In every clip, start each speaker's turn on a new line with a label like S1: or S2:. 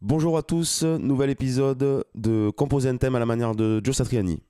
S1: Bonjour à tous, nouvel épisode de Composer un thème à la manière de Joe Satriani.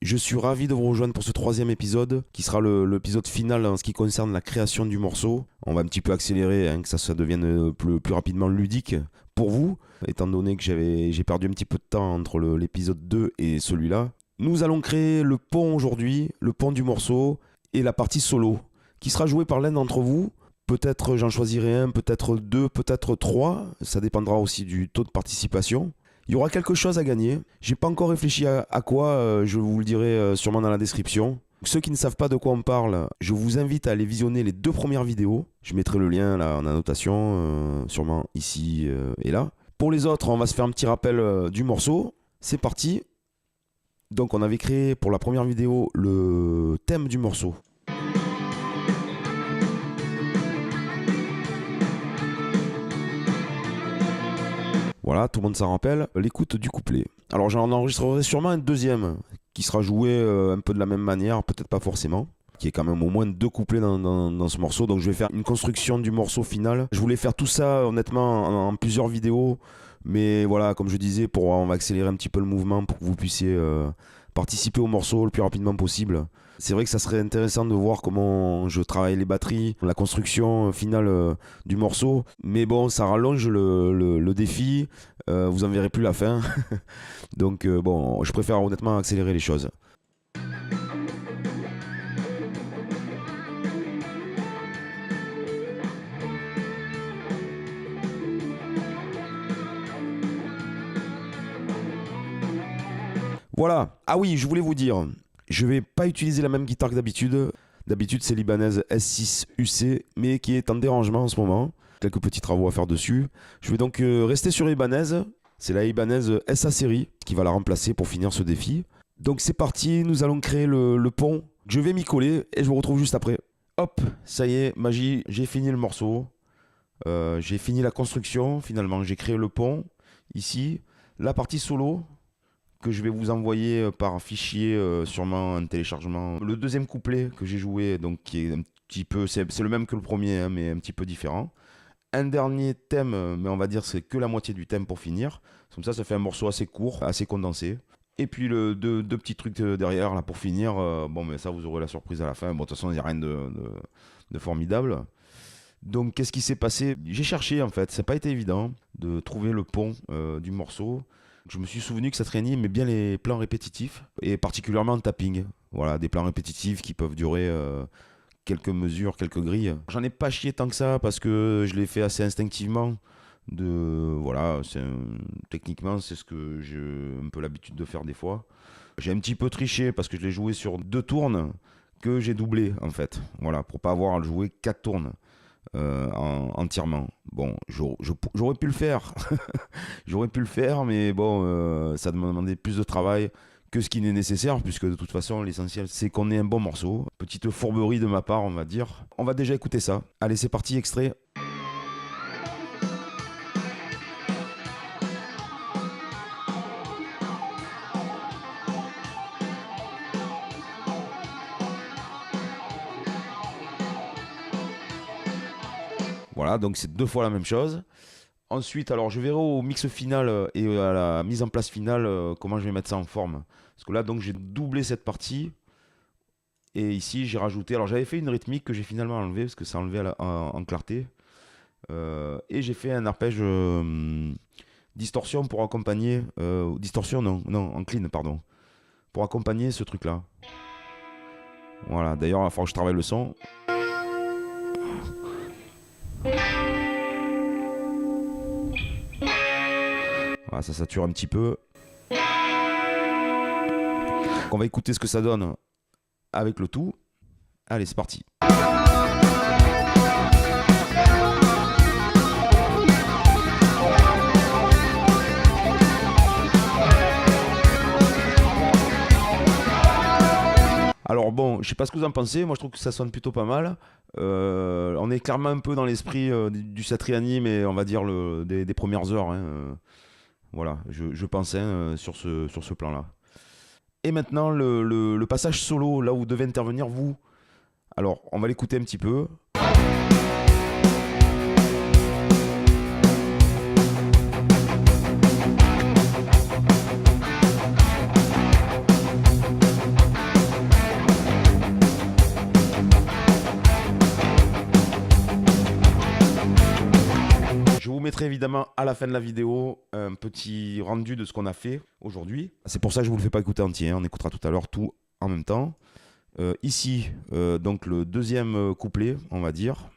S1: Je suis ravi de vous rejoindre pour ce troisième épisode, qui sera l'épisode final en ce qui concerne la création du morceau. On va un petit peu accélérer, que ça devienne plus rapidement ludique pour vous, étant donné que j'ai perdu un petit peu de temps entre l'épisode 2 et celui-là. Nous allons créer le pont aujourd'hui, le pont du morceau, et la partie solo, qui sera jouée par l'un d'entre vous. Peut-être j'en choisirai un, peut-être deux, peut-être trois. Ça dépendra aussi du taux de participation. Il y aura quelque chose à gagner. J'ai pas encore réfléchi à quoi, je vous le dirai sûrement dans la description. Ceux qui ne savent pas de quoi on parle, je vous invite à aller visionner les deux premières vidéos. Je mettrai le lien là en annotation, sûrement ici et là. Pour les autres, on va se faire un petit rappel du morceau. C'est parti. Donc on avait créé pour la première vidéo le thème du morceau. Voilà, tout le monde s'en rappelle, l'écoute du couplet. Alors j'en enregistrerai sûrement un deuxième, qui sera joué un peu de la même manière, peut-être pas forcément, qui est quand même au moins deux couplets dans ce morceau. Donc je vais faire une construction du morceau final. Je voulais faire tout ça honnêtement en plusieurs vidéos, mais voilà, comme je disais, on va accélérer un petit peu le mouvement pour que vous puissiez participer au morceau le plus rapidement possible. C'est vrai que ça serait intéressant de voir comment je travaille les batteries, la construction finale du morceau. Mais bon, ça rallonge le défi. Vous en verrez plus la fin. Donc bon, je préfère honnêtement accélérer les choses. Voilà. Ah oui, je voulais vous dire, je vais pas utiliser la même guitare que d'habitude. D'habitude, c'est l'Ibanez S6 UC, mais qui est en dérangement en ce moment. Quelques petits travaux à faire dessus. Je vais donc rester sur Ibanez. C'est la Ibanez SA série qui va la remplacer pour finir ce défi. Donc c'est parti, nous allons créer le pont. Je vais m'y coller et je vous retrouve juste après. Hop, ça y est, magie, j'ai fini le morceau. J'ai fini la construction finalement. J'ai créé le pont ici. La partie solo que je vais vous envoyer par fichier, sûrement un téléchargement. Le deuxième couplet que j'ai joué, donc qui est un petit peu, c'est le même que le premier, mais un petit peu différent. Un dernier thème, mais on va dire c'est que la moitié du thème pour finir. Comme ça fait un morceau assez court, assez condensé. Et puis deux petits trucs derrière là pour finir. Bon, mais ça vous aurez la surprise à la fin. Bon, de toute façon, il n'y a rien de formidable. Donc, qu'est-ce qui s'est passé? J'ai cherché en fait. Ça n'a pas été évident de trouver le pont du morceau. Je me suis souvenu que Satriani aimait bien les plans répétitifs, et particulièrement le tapping. Voilà, des plans répétitifs qui peuvent durer quelques mesures, quelques grilles. J'en ai pas chié tant que ça parce que je l'ai fait assez instinctivement. Voilà, techniquement, c'est ce que j'ai un peu l'habitude de faire des fois. J'ai un petit peu triché parce que je l'ai joué sur 2 tournes que j'ai doublé en fait. Voilà, pour pas avoir à le jouer 4 tournes. Entièrement. Bon, j'aurais pu le faire. J'aurais pu le faire, mais bon, ça demandait plus de travail que ce qui n'est nécessaire, puisque de toute façon, l'essentiel, c'est qu'on ait un bon morceau. Petite fourberie de ma part, on va dire. On va déjà écouter ça. Allez, c'est parti, extrait. Voilà, donc c'est 2 fois la même chose. Ensuite, alors je verrai au mix final et à la mise en place finale comment je vais mettre ça en forme. Parce que là, donc j'ai doublé cette partie. Et ici, j'ai rajouté. Alors j'avais fait une rythmique que j'ai finalement enlevée parce que ça enlevait en clarté. Et j'ai fait un arpège distorsion pour accompagner. Distorsion, non, en clean, pardon. Pour accompagner ce truc-là. Voilà, d'ailleurs, il va falloir que je travaille le son. Voilà, ça sature un petit peu. On va écouter ce que ça donne avec le tout. Allez, c'est parti. Alors bon, je sais pas ce que vous en pensez, moi je trouve que ça sonne plutôt pas mal. On est clairement un peu dans l'esprit du Satriani, mais on va dire des premières heures. Voilà, je pense sur ce plan-là. Et maintenant, le passage solo, là où vous devez intervenir, vous. Alors, on va l'écouter un petit peu. mettrai évidemment à la fin de la vidéo un petit rendu de ce qu'on a fait aujourd'hui. C'est pour ça que je ne vous le fais pas écouter entier, hein. On écoutera tout à l'heure tout en même temps. Ici, donc le deuxième couplet, on va dire.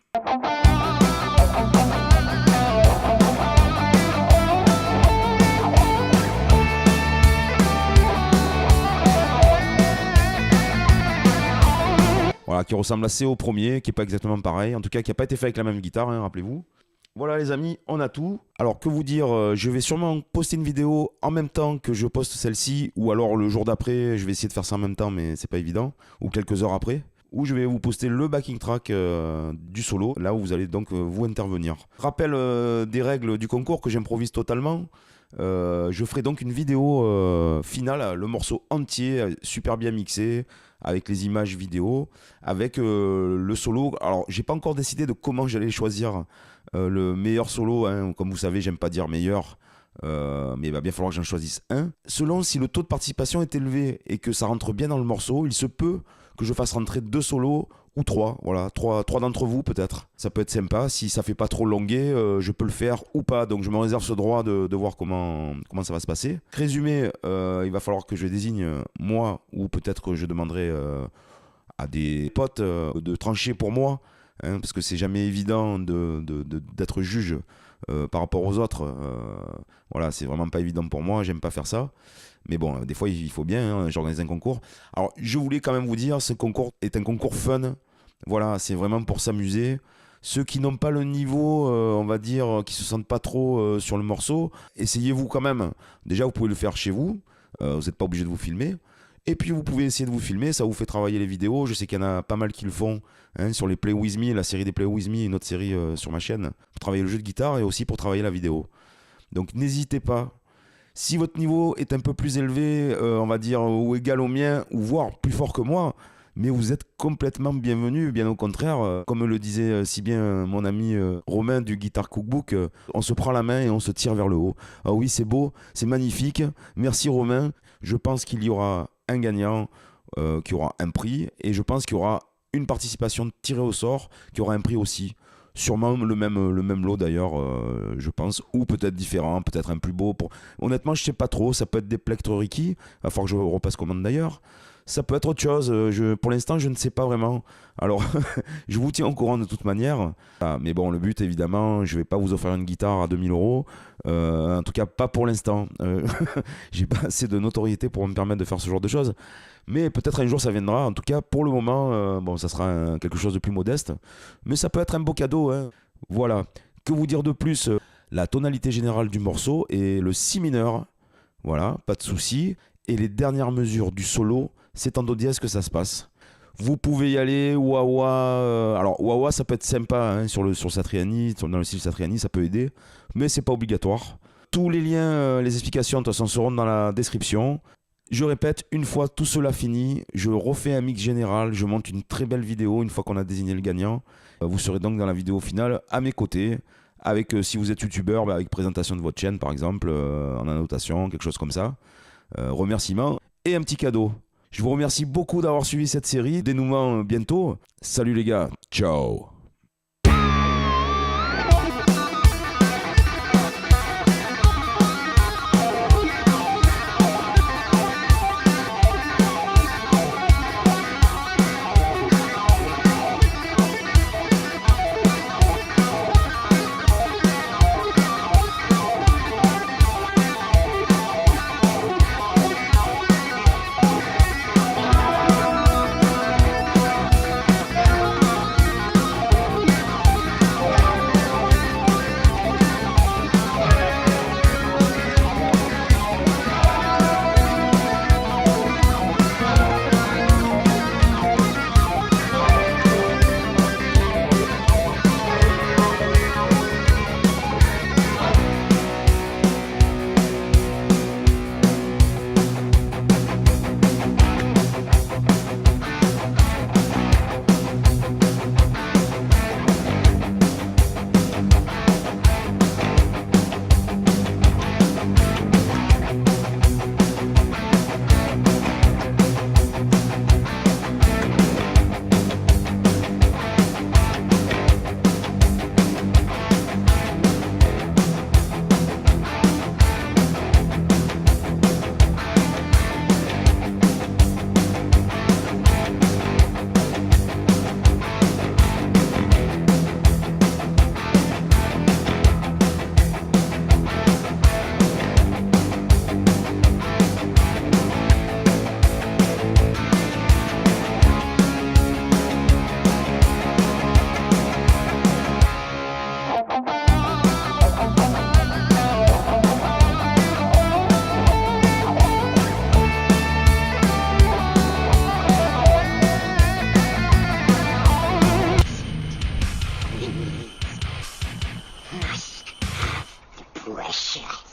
S1: Voilà, qui ressemble assez au premier, qui n'est pas exactement pareil. En tout cas, qui n'a pas été fait avec la même guitare, hein, rappelez-vous. Voilà les amis, on a tout. Alors que vous dire, je vais sûrement poster une vidéo en même temps que je poste celle-ci, ou alors le jour d'après, je vais essayer de faire ça en même temps, mais c'est pas évident, ou quelques heures après, où je vais vous poster le backing track du solo, là où vous allez donc vous intervenir. Rappel des règles du concours que j'improvise totalement. Je ferai donc une vidéo finale, le morceau entier, super bien mixé, avec les images vidéo, avec le solo. Alors, j'ai pas encore décidé de comment j'allais choisir le meilleur solo, hein. Comme vous savez, j'aime pas dire meilleur, mais il va bien falloir que j'en choisisse un. Selon si le taux de participation est élevé et que ça rentre bien dans le morceau, il se peut que je fasse rentrer 2 solos ou 3, voilà, 3 d'entre vous peut-être. Ça peut être sympa, si ça fait pas trop longuet, je peux le faire ou pas, donc je me réserve ce droit de voir comment ça va se passer. Résumé, il va falloir que je désigne moi, ou peut-être que je demanderai à des potes de trancher pour moi, hein, parce que c'est jamais évident d'être juge par rapport aux autres. Voilà, c'est vraiment pas évident pour moi, j'aime pas faire ça. Mais bon, des fois, il faut bien, hein, j'organise un concours. Alors, je voulais quand même vous dire, ce concours est un concours fun. Voilà, c'est vraiment pour s'amuser. Ceux qui n'ont pas le niveau, on va dire, qui se sentent pas trop sur le morceau, essayez-vous quand même. Déjà, vous pouvez le faire chez vous. Vous n'êtes pas obligé de vous filmer. Et puis, vous pouvez essayer de vous filmer. Ça vous fait travailler les vidéos. Je sais qu'il y en a pas mal qui le font, hein, sur les Play With Me, la série des Play With Me, une autre série sur ma chaîne, pour travailler le jeu de guitare et aussi pour travailler la vidéo. Donc, n'hésitez pas. Si votre niveau est un peu plus élevé, on va dire, ou égal au mien, ou voire plus fort que moi, mais vous êtes complètement bienvenu, bien au contraire. Comme le disait si bien mon ami Romain du Guitar Cookbook, on se prend la main et on se tire vers le haut. Ah oui, c'est beau, c'est magnifique. Merci Romain. Je pense qu'il y aura un gagnant qui aura un prix, et je pense qu'il y aura une participation tirée au sort qui aura un prix aussi. Sûrement le même lot d'ailleurs, je pense, ou peut-être différent, peut-être un plus beau. Honnêtement, je sais pas trop, ça peut être des plectres Ricky, il va falloir que je repasse commande d'ailleurs. Ça peut être autre chose, pour l'instant je ne sais pas vraiment. Alors, je vous tiens au courant de toute manière. Ah, mais bon, le but évidemment, je vais pas vous offrir une guitare à 2000 €. En tout cas, pas pour l'instant. J'ai pas assez de notoriété pour me permettre de faire ce genre de choses. Mais peut-être un jour ça viendra. En tout cas, pour le moment, bon, ça sera quelque chose de plus modeste. Mais ça peut être un beau cadeau, hein. Voilà. Que vous dire de plus? La tonalité générale du morceau est le si mineur. Voilà, pas de souci. Et les dernières mesures du solo, c'est en do dièse que ça se passe. Vous pouvez y aller, wah-wah. Alors, wah-wah, ça peut être sympa, hein, sur Satriani, dans le style Satriani, ça peut aider. Mais c'est pas obligatoire. Tous les liens, les explications, de toute façon, seront dans la description. Je répète, une fois tout cela fini, je refais un mix général, je monte une très belle vidéo une fois qu'on a désigné le gagnant. Vous serez donc dans la vidéo finale à mes côtés, avec, si vous êtes youtubeur, avec présentation de votre chaîne par exemple, en annotation, quelque chose comme ça. Remerciements et un petit cadeau. Je vous remercie beaucoup d'avoir suivi cette série. Dénouement bientôt. Salut les gars, ciao.
S2: cher.